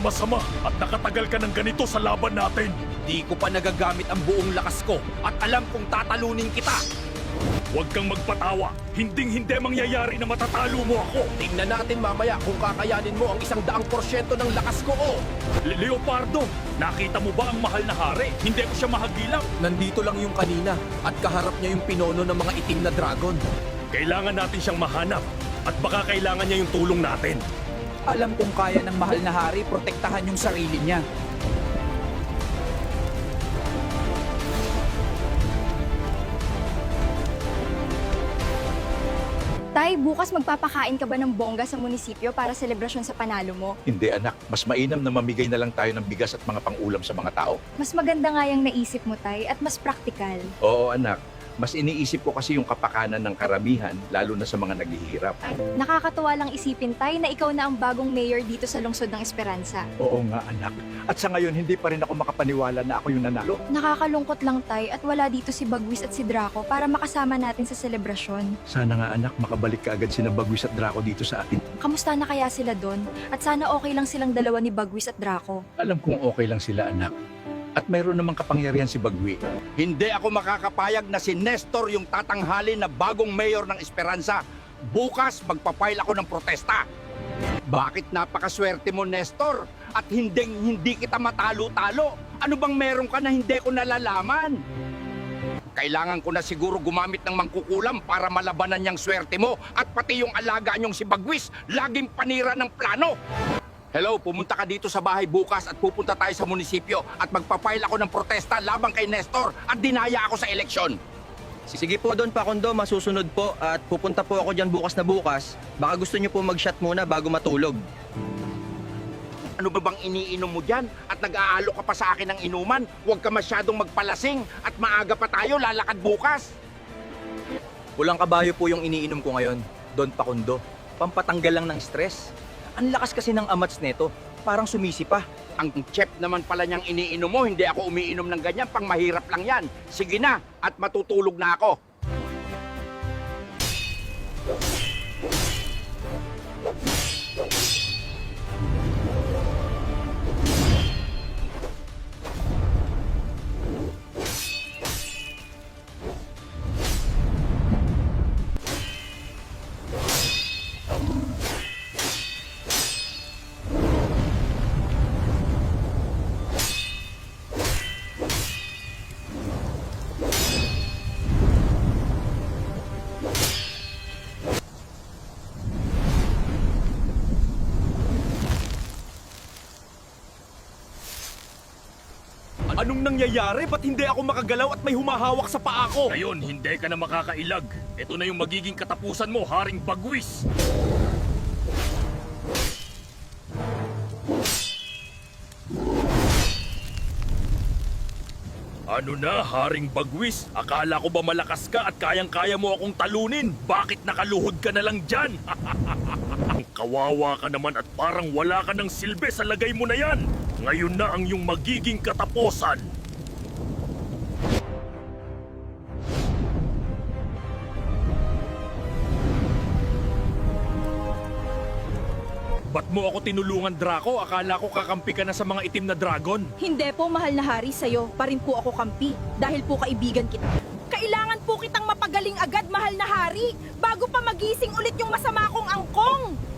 na masama at nakatagal ka ng ganito sa laban natin. Di ko pa nagagamit ang buong lakas ko at alam kong tatalunin kita. Huwag kang magpatawa. Hinding-hindi mangyayari na matatalo mo ako. Tingnan natin mamaya kung kakayanin mo ang 100% ng lakas ko. Leopardo, nakita mo ba ang mahal na hari? Hindi ko siya mahagilang. Nandito lang yung kanina at kaharap niya yung pinono ng mga itim na dragon. Kailangan natin siyang mahanap at baka kailangan niya yung tulong natin. Alam kong kaya ng mahal na hari protektahan yung sarili niya. Tay, bukas magpapakain ka ba ng bongga sa munisipyo para selebrasyon sa panalo mo? Hindi anak, mas mainam na mamigay na lang tayo ng bigas at mga pang-ulam sa mga tao. Mas maganda nga yung naisip mo, Tay, at mas praktikal. Oo anak, mas iniisip ko kasi yung kapakanan ng karamihan, lalo na sa mga naghihirap. Nakakatuwa lang isipin, Tay, na ikaw na ang bagong mayor dito sa lungsod ng Esperanza. Oo nga anak. At sa ngayon hindi pa rin ako makapaniwala na ako yung nanalo. Nakakalungkot lang, Tay, at wala dito si Bagwis at si Draco para makasama natin sa selebrasyon. Sana nga anak makabalik ka agad sina Bagwis at Draco dito sa atin. Kamusta na kaya sila doon? At sana okay lang silang dalawa ni Bagwis at Draco. Alam kong okay lang sila anak. At mayroon namang kapangyarihan si Bagwi. Hindi ako makakapayag na si Nestor yung tatanghalin na bagong mayor ng Esperanza. Bukas magpapile ako ng protesta. Bakit napakaswerte mo, Nestor? At hindi kita matalo-talo? Ano bang meron ka na hindi ko nalalaman? Kailangan ko na siguro gumamit ng mangkukulam para malabanan niyang swerte mo at pati yung alaga niyong si Bagwis, laging panira ng plano. Hello, pumunta ka dito sa bahay bukas at pupunta tayo sa munisipyo at magpapile ako ng protesta laban kay Nestor at dinaya ako sa eleksyon. Sige po Don Pakundo, masusunod po at pupunta po ako dyan bukas na bukas. Baka gusto niyo po mag-shot muna bago matulog. Ano ba bang iniinom mo dyan? At nag-aalok ka pa sa akin ng inuman? Huwag ka masyadong magpalasing at maaga pa tayo lalakad bukas. Pulang kabayo po yung iniinom ko ngayon, Don Pakundo. Pampatanggal lang ng stress. Ang lakas kasi ng amats neto, parang sumisi pa. Ang chef naman pala niyang iniinom mo, hindi ako umiinom ng ganyan, pang mahirap lang yan. Sige na, at matutulog na ako. Anong nangyayari? Ba't hindi ako makagalaw at may humahawak sa paa ko? Ngayon, hindi ka na makakailag. Ito na yung magiging katapusan mo, Haring Bagwis. Ano na, Haring Bagwis? Akala ko ba malakas ka at kayang-kaya mo akong talunin? Bakit nakaluhod ka na lang dyan? Kawawa ka naman at parang wala ka ng silbi sa lagay mo na yan. Ngayon na ang iyong magiging katapusan. Ba't mo ako tinulungan, Draco? Akala ko kakampi ka na sa mga itim na dragon. Hindi po, mahal na hari, sa'yo pa rin po ako kampi dahil po kaibigan kita. Kailangan po kitang mapagaling agad, mahal na hari, bago pa magising ulit yung masama kong angkong.